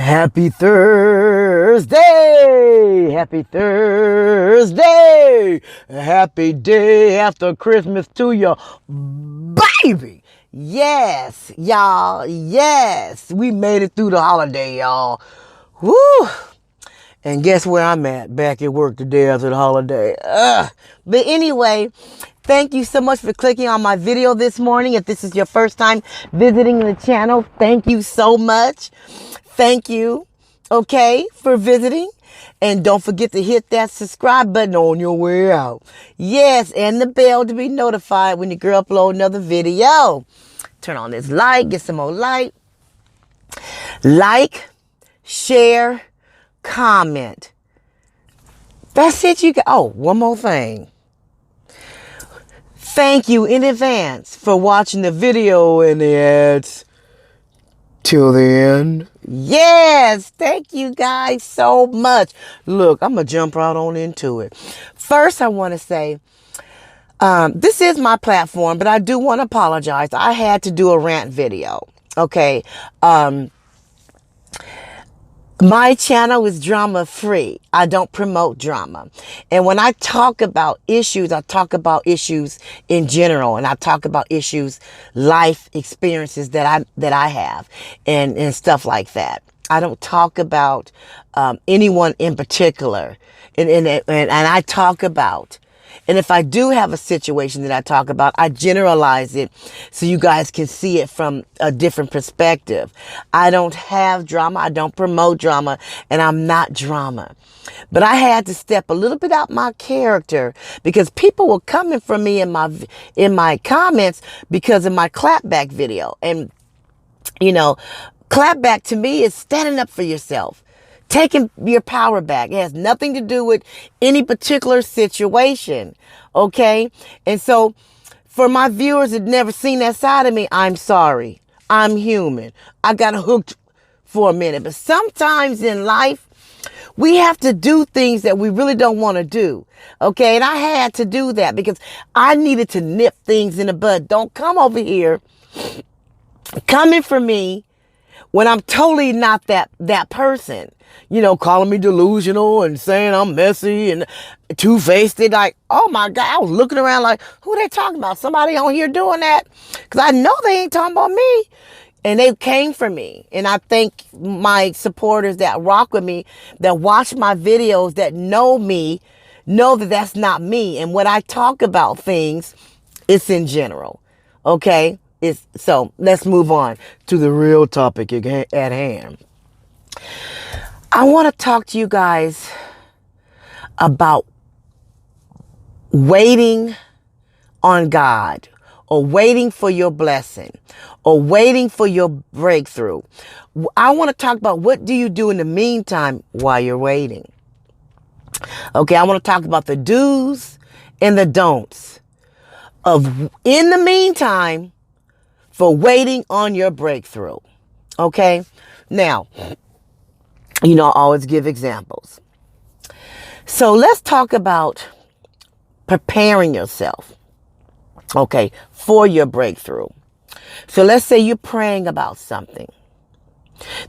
Happy Thursday! Happy Thursday! Happy day after Christmas to you, baby! Yes, y'all, yes! We made it through the holiday, y'all. Woo! And guess where I'm at? Back at work the day after the holiday. But anyway, thank you so much for clicking on my video this morning. If this is your first time visiting the channel, thank you so much. Thank you, okay, for visiting. And don't forget to hit that subscribe button on your way out. Yes, and the bell to be notified when your girl upload another video. Turn on this light, get some more light. Like, share, comment. That's it. One more thing. Thank you in advance for watching the video and the ads till the end. Yes, thank you guys so much. Look, I'm going to jump right on into it. First, I want to say, this is my platform, but I do want to apologize. I had to do a rant video. Okay. My channel is drama free. I don't promote drama. And when I talk about issues, I talk about issues in general, and I talk about issues, life experiences that I have and stuff like that. I don't talk about anyone in particular. And I talk about, and if I do have a situation that I talk about, I generalize it so you guys can see it from a different perspective. I don't have drama. I don't promote drama, and I'm not drama. But I had to step a little bit out my character because people were coming for me in my comments because of my clapback video. And, you know, clapback to me is standing up for yourself. Taking your power back. It has nothing to do with any particular situation. Okay? And so for my viewers that never seen that side of me, I'm sorry. I'm human. I got hooked for a minute. But sometimes in life, we have to do things that we really don't want to do. Okay? And I had to do that because I needed to nip things in the bud. Don't come over here coming for me when I'm totally not that person. You know, calling me delusional and saying I'm messy and two-faced. Like, oh my God, I was looking around like, who they talking about? Somebody on here doing that? Because I know they ain't talking about me. And they came for me. And I thank my supporters that rock with me, that watch my videos, that know me, know that that's not me. And when I talk about things, it's in general. Okay? So let's move on to the real topic at hand. I want to talk to you guys about waiting on God, or waiting for your blessing, or waiting for your breakthrough. I want to talk about what do you do in the meantime while you're waiting. Okay, I want to talk about the do's and the don'ts of in the meantime for waiting on your breakthrough. Okay, now, you know, I always give examples. So let's talk about preparing yourself, okay, for your breakthrough. So let's say you're praying about something.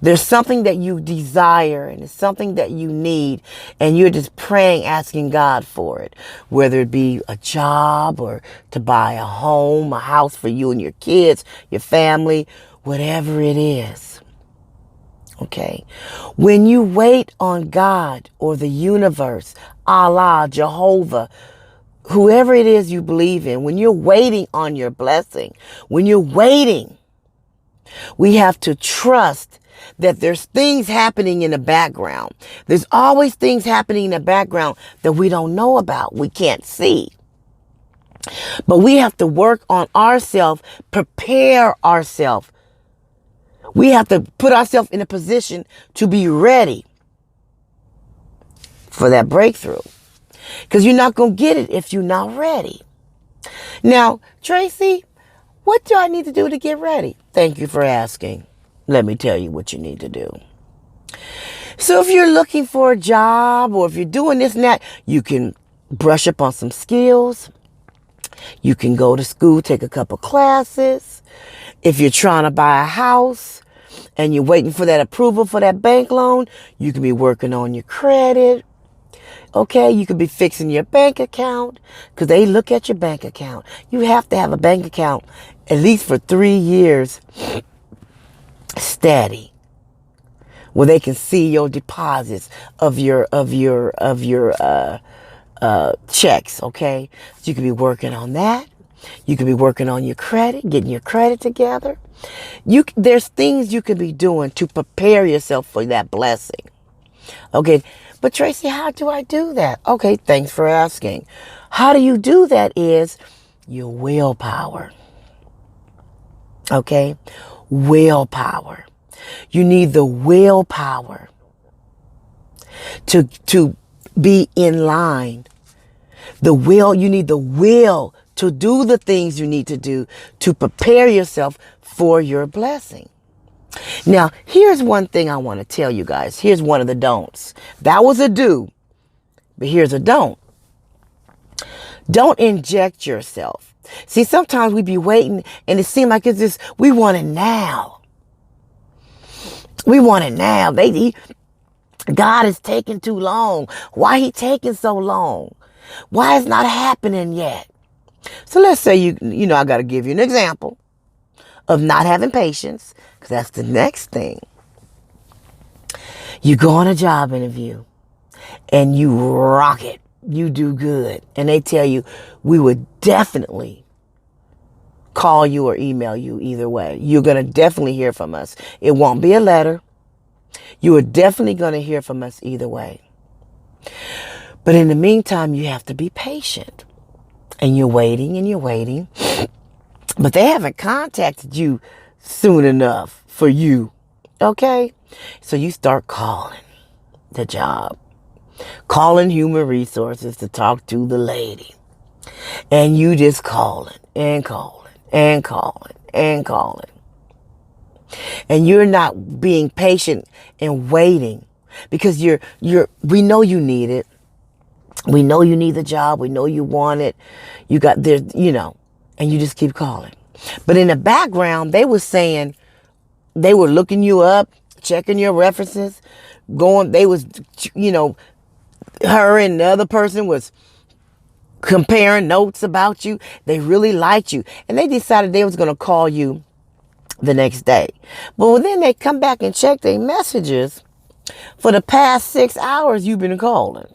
There's something that you desire and it's something that you need, and you're just praying, asking God for it, whether it be a job or to buy a home, a house for you and your kids, your family, whatever it is. Okay. When you wait on God or the universe, Allah, Jehovah, whoever it is you believe in, when you're waiting on your blessing, when you're waiting, we have to trust that there's things happening in the background. There's always things happening in the background that we don't know about. We can't see. But we have to work on ourselves, prepare ourselves. We have to put ourselves in a position to be ready for that breakthrough. Because you're not going to get it if you're not ready. Now, Tracy, what do I need to do to get ready? Thank you for asking. Let me tell you what you need to do. So if you're looking for a job, or if you're doing this and that, you can brush up on some skills. You can go to school, take a couple classes. If you're trying to buy a house, and you're waiting for that approval for that bank loan, you can be working on your credit. Okay, you could be fixing your bank account because they look at your bank account. You have to have a bank account at least for 3 years steady, where they can see your deposits of your checks. Okay, so you could be working on that. You could be working on your credit, getting your credit together. There's things you could be doing to prepare yourself for that blessing. Okay, but Tracy, how do I do that? Okay, thanks for asking. How do you do that is your willpower. Okay, willpower. You need the willpower to be in line. You need the will to do the things you need to do to prepare yourself for your blessing. Now, here's one thing I want to tell you guys. Here's one of the don'ts. That was a do, but here's a don't. Don't inject yourself. See, sometimes we be waiting and it seems like it's just, we want it now. We want it now. God is taking too long. Why he taking so long? Why it's not happening yet? So let's say I got to give you an example of not having patience, because that's the next thing. You go on a job interview and you rock it. You do good. And they tell you, we would definitely call you or email you either way. You're going to definitely hear from us. It won't be a letter. You are definitely going to hear from us either way. But in the meantime, you have to be patient. And you're waiting and you're waiting. But they haven't contacted you soon enough for you. Okay? So you start calling the job. Calling human resources to talk to the lady. And you just calling and calling and calling and calling. And you're not being patient and waiting. Because we know you need it. We know you need the job. We know you want it. You got there, and you just keep calling. But in the background, they were saying, they were looking you up, checking your references, her and the other person was comparing notes about you. They really liked you. And they decided they was going to call you the next day. But then they come back and check their messages. For the past 6 hours, you've been calling.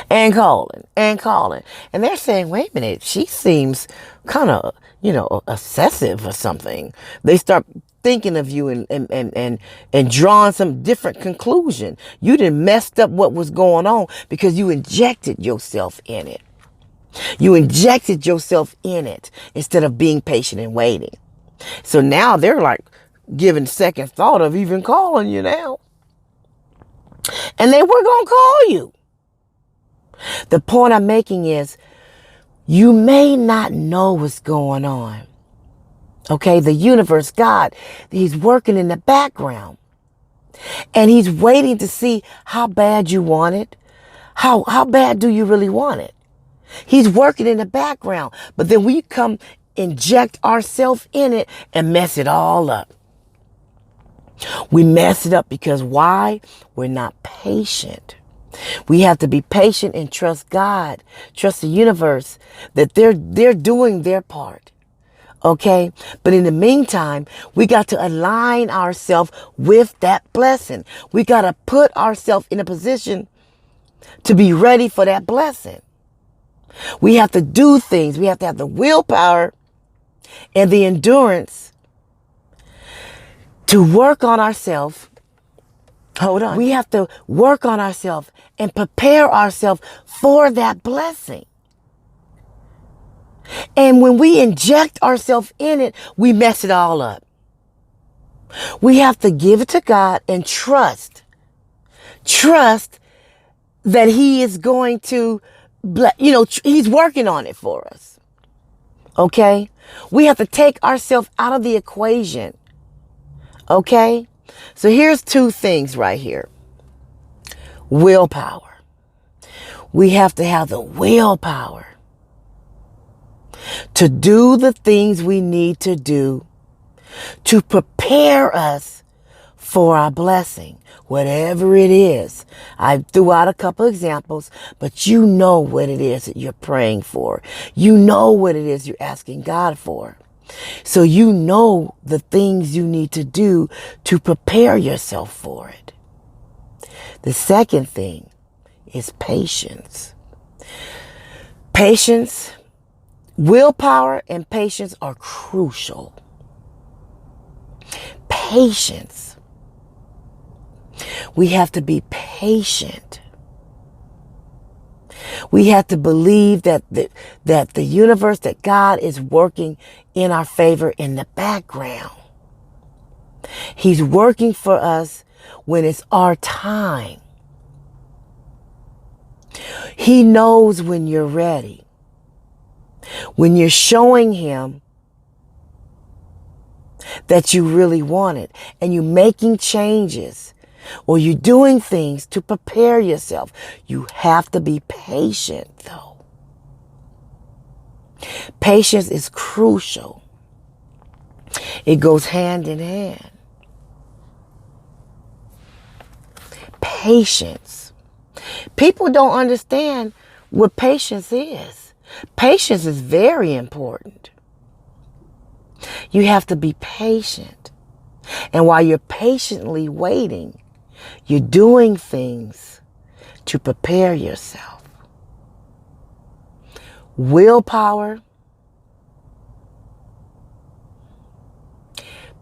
And calling and calling. And they're saying, wait a minute, she seems kind of, obsessive or something. They start thinking of you and drawing some different conclusion. You done messed up what was going on because you injected yourself in it. You injected yourself in it instead of being patient and waiting. So now they're like giving second thought of even calling you now. And they were going to call you. The point I'm making is you may not know what's going on. Okay, the universe, God, he's working in the background. And he's waiting to see how bad you want it. How bad do you really want it? He's working in the background. But then we come inject ourselves in it and mess it all up. We mess it up because why? We're not patient. We have to be patient and trust God, trust the universe that they're doing their part. Okay? But in the meantime, we got to align ourselves with that blessing. We got to put ourselves in a position to be ready for that blessing. We have to do things. We have to have the willpower and the endurance to work on ourselves. Hold on. We have to work on ourselves and prepare ourselves for that blessing. And when we inject ourselves in it, we mess it all up. We have to give it to God and trust. Trust that he is going to, he's working on it for us. Okay? We have to take ourselves out of the equation. Okay? So here's two things right here. Willpower. We have to have the willpower to do the things we need to do to prepare us for our blessing, whatever it is. I threw out a couple examples, but you know what it is that you're praying for. You know what it is you're asking God for. So you know the things you need to do to prepare yourself for it. The second thing is patience. Patience, willpower, and patience are crucial. Patience. We have to be patient. We have to believe that the universe, that God is working in our favor in the background. He's working for us when it's our time. He knows when you're ready. When you're showing him that you really want it, and you're making changes, or you're doing things to prepare yourself. You have to be patient, though. Patience is crucial. It goes hand in hand. Patience. People don't understand what patience is. Patience is very important. You have to be patient. And while you're patiently waiting, you're doing things to prepare yourself. Willpower,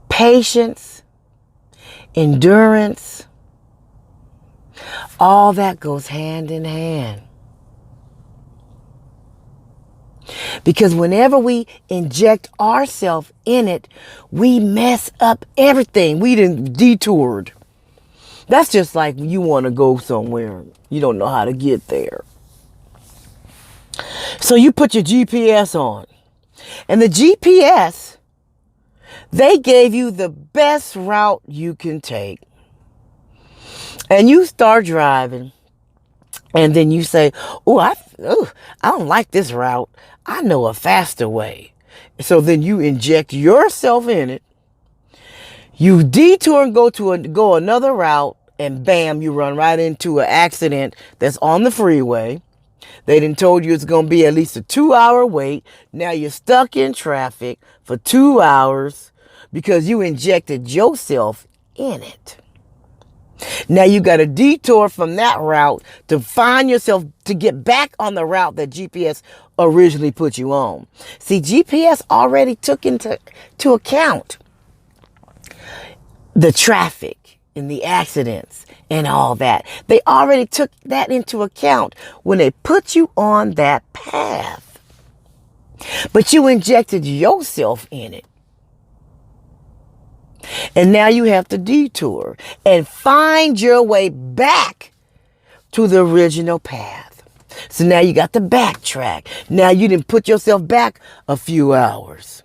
patience, endurance, all that goes hand in hand. Because whenever we inject ourselves in it, we mess up everything. We done detoured. That's just like you want to go somewhere. You don't know how to get there. So you put your GPS on. And the GPS, they gave you the best route you can take. And you start driving. And then you say, I don't like this route. I know a faster way. So then you inject yourself in it. You detour and go another route, and bam, you run right into an accident that's on the freeway. They done told you it's going to be at least a 2-hour wait. Now you're stuck in traffic for 2 hours because you injected yourself in it. Now you got to detour from that route to find yourself to get back on the route that GPS originally put you on. See, GPS already took into account the traffic and the accidents and all that. They already took that into account when they put you on that path. But you injected yourself in it. And now you have to detour and find your way back to the original path. So now you got to backtrack. Now you didn't put yourself back a few hours.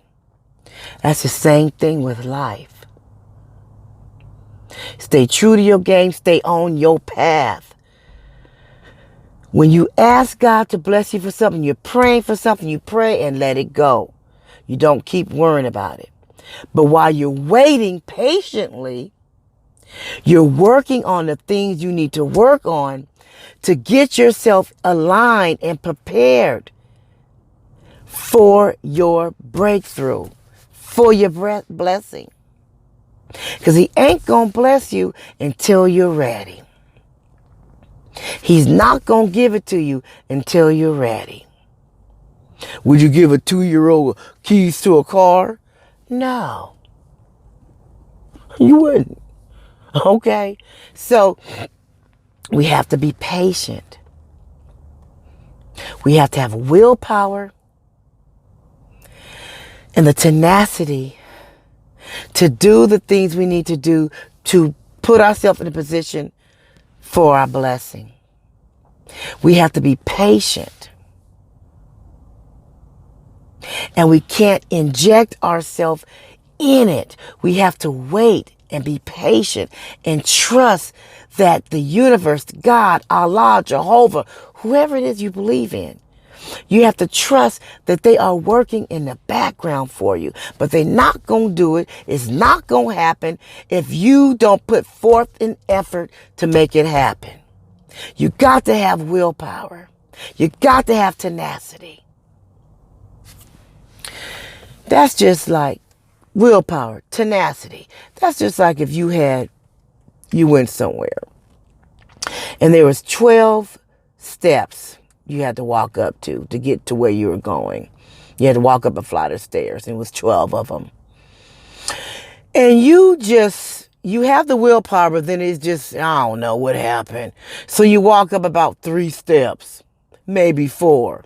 That's the same thing with life. Stay true to your game. Stay on your path. When you ask God to bless you for something, you're praying for something, you pray and let it go. You don't keep worrying about it. But while you're waiting patiently, you're working on the things you need to work on to get yourself aligned and prepared for your breakthrough, for your blessing. Because he ain't going to bless you until you're ready. He's not going to give it to you until you're ready. Would you give a 2-year-old keys to a car? No. You wouldn't. Okay? So, we have to be patient. We have to have willpower and the tenacity to do the things we need to do to put ourselves in a position for our blessing. We have to be patient. And we can't inject ourselves in it. We have to wait and be patient and trust that the universe, God, Allah, Jehovah, whoever it is you believe in, You have to trust that they are working in the background for you. But they're not going to do it. It's not going to happen if you don't put forth an effort to make it happen. You got to have willpower. You got to have tenacity. That's just like willpower, tenacity. That's just like if you went somewhere and there was 12 steps you had to walk up to get to where you were going. You had to walk up a flight of stairs, and it was 12 of them. And you have the willpower, but then it's just, I don't know what happened. So you walk up about 3 steps, maybe 4.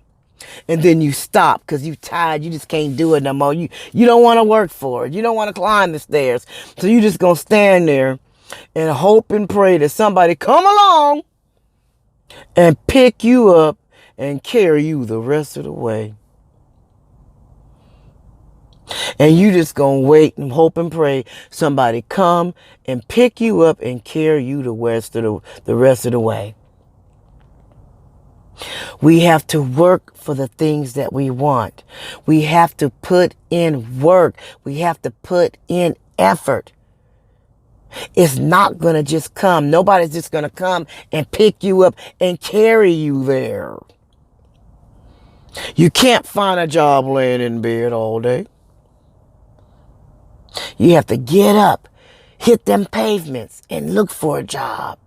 And then you stop because you're tired. You just can't do it no more. You don't want to work for it. You don't want to climb the stairs. So you just going to stand there and hope and pray that somebody come along and pick you up and carry you the rest of the way. And you just going to wait and hope and pray somebody come and pick you up and carry you the rest of the way. We have to work for the things that we want. We have to put in work. We have to put in effort. It's not going to just come. Nobody's just going to come and pick you up and carry you there. You can't find a job laying in bed all day. You have to get up, hit them pavements, and look for a job.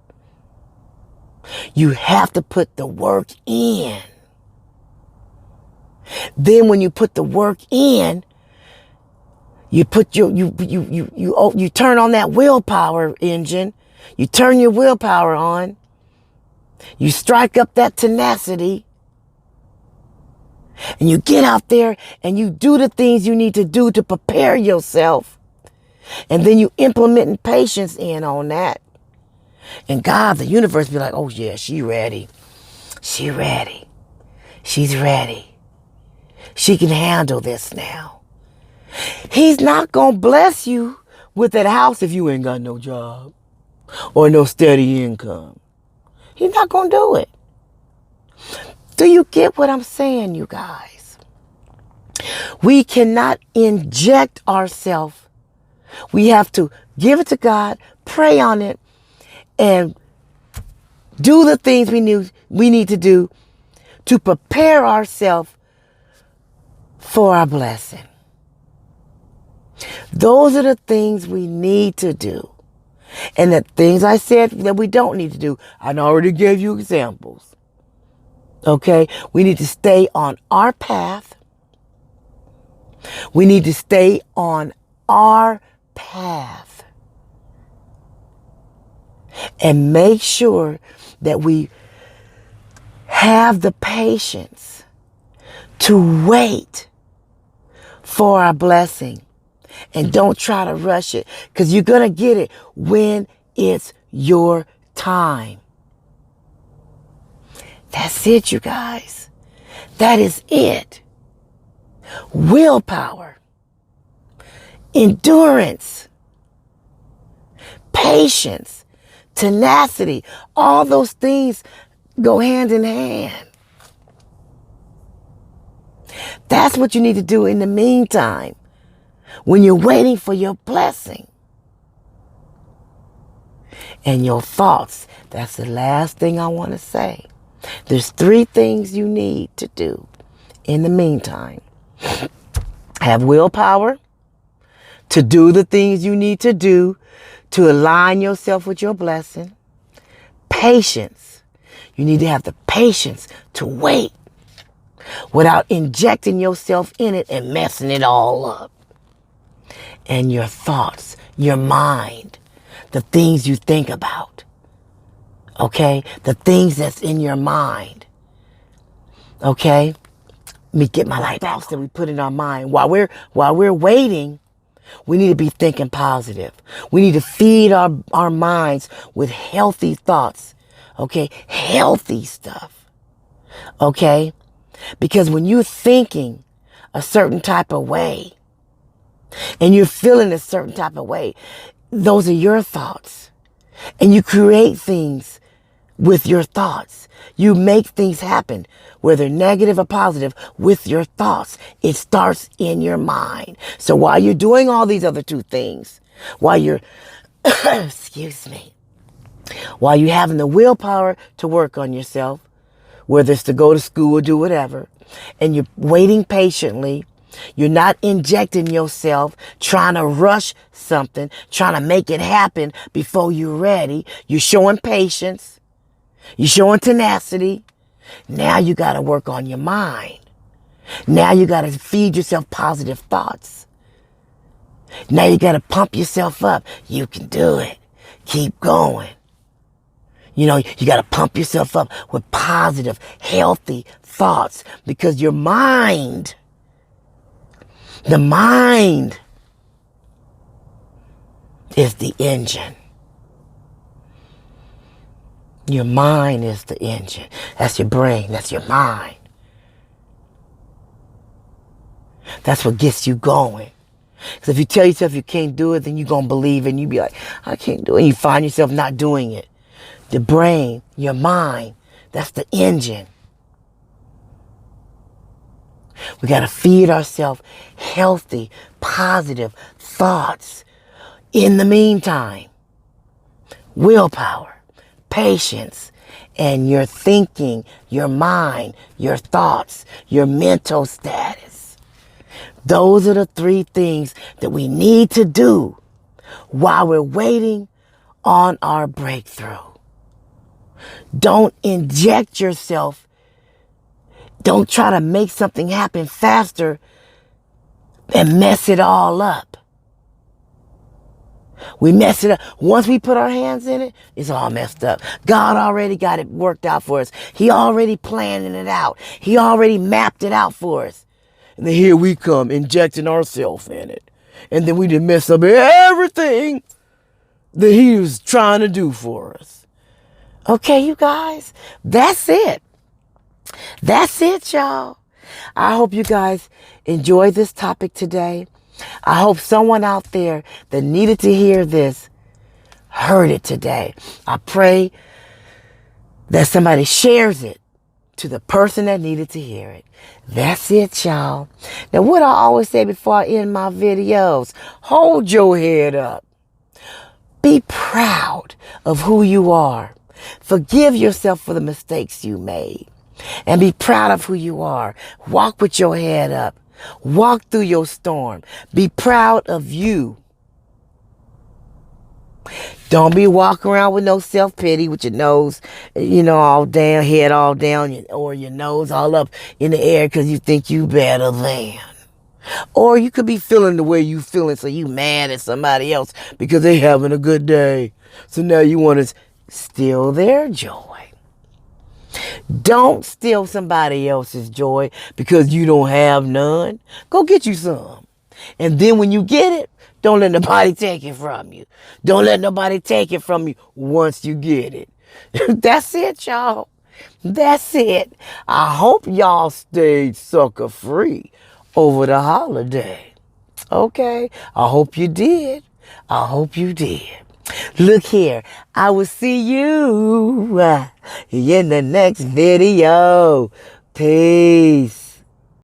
You have to put the work in. Then when you put the work in, you put you turn on that willpower engine. You turn your willpower on. You strike up that tenacity. And you get out there and you do the things you need to do to prepare yourself. And then you implement patience in on that. And God, the universe be like, oh yeah, she ready. She ready. She's ready. She can handle this now. He's not going to bless you with that house if you ain't got no job or no steady income. He's not going to do it. Do you get what I'm saying, you guys? We cannot inject ourselves. We have to give it to God, pray on it, and do the things we need to do to prepare ourselves for our blessing. Those are the things we need to do. And the things I said that we don't need to do, I already gave you examples. Okay? We need to stay on our path. We need to stay on our path. And make sure that we have the patience to wait for our blessing. And don't try to rush it, because you're going to get it when it's your time. That's it, you guys. That is it. Willpower, endurance, patience, tenacity, all those things go hand in hand. That's what you need to do in the meantime, when you're waiting for your blessing. And your thoughts, that's the last thing I want to say. There's 3 things you need to do in the meantime. Have willpower to do the things you need to do to align yourself with your blessing. Patience. You need to have the patience to wait without injecting yourself in it and messing it all up. And your thoughts, your mind, the things you think about. Okay? The things that's in your mind. Okay? Let me get my light out that we put in our mind. While we're waiting, we need to be thinking positive. We need to feed our minds with healthy thoughts. Okay? Healthy stuff. Okay? Because when you're thinking a certain type of way and you're feeling a certain type of way, those are your thoughts. And you create things with your thoughts. You make things happen, whether negative or positive, with your thoughts. It starts in your mind. So while you're doing all these other two things, while you're, excuse me, while you're having the willpower to work on yourself, whether it's to go to school or do whatever, and you're waiting patiently, you're not injecting yourself, trying to rush something, trying to make it happen before you're ready. You're showing patience. You're showing tenacity. Now you got to work on your mind. Now you got to feed yourself positive thoughts. Now you got to pump yourself up. You can do it. Keep going. You know, you got to pump yourself up with positive, healthy thoughts, because your mind, the mind is the engine. Your mind is the engine. That's your brain. That's your mind. That's what gets you going. Because if you tell yourself you can't do it, then you're going to believe it and you be like, I can't do it. And you find yourself not doing it. The brain, your mind, that's the engine. We got to feed ourselves healthy, positive thoughts. In the meantime, willpower, patience, and your thinking, your mind, your thoughts, your mental status. Those are the three things that we need to do while we're waiting on our breakthrough. Don't inject yourself. Don't try to make something happen faster and mess it all up. We mess it up. Once we put our hands in it, it's all messed up. God already got it worked out for us. He already planning it out. He already mapped it out for us. And then here we come injecting ourselves in it. And then we just mess up everything that he was trying to do for us. Okay, you guys, that's it. That's it, y'all. I hope you guys enjoyed this topic today. I hope someone out there that needed to hear this heard it today. I pray that somebody shares it to the person that needed to hear it. That's it, y'all. Now, what I always say before I end my videos, hold your head up. Be proud of who you are. Forgive yourself for the mistakes you made. And be proud of who you are. Walk with your head up. Walk through your storm. Be proud of you. Don't be walking around with no self-pity with your nose, all down, head all down, or your nose all up in the air because you think you better than. Or you could be feeling the way you feeling, so you mad at somebody else because they having a good day. So now you want to steal their joy. Don't steal somebody else's joy because you don't have none. Go get you some. And then when you get it, don't let nobody take it from you. Don't let nobody take it from you once you get it. That's it, y'all. That's it. I hope y'all stayed sucker free over the holiday. Okay? I hope you did. I hope you did. Look here, I will see you in the next video. Peace.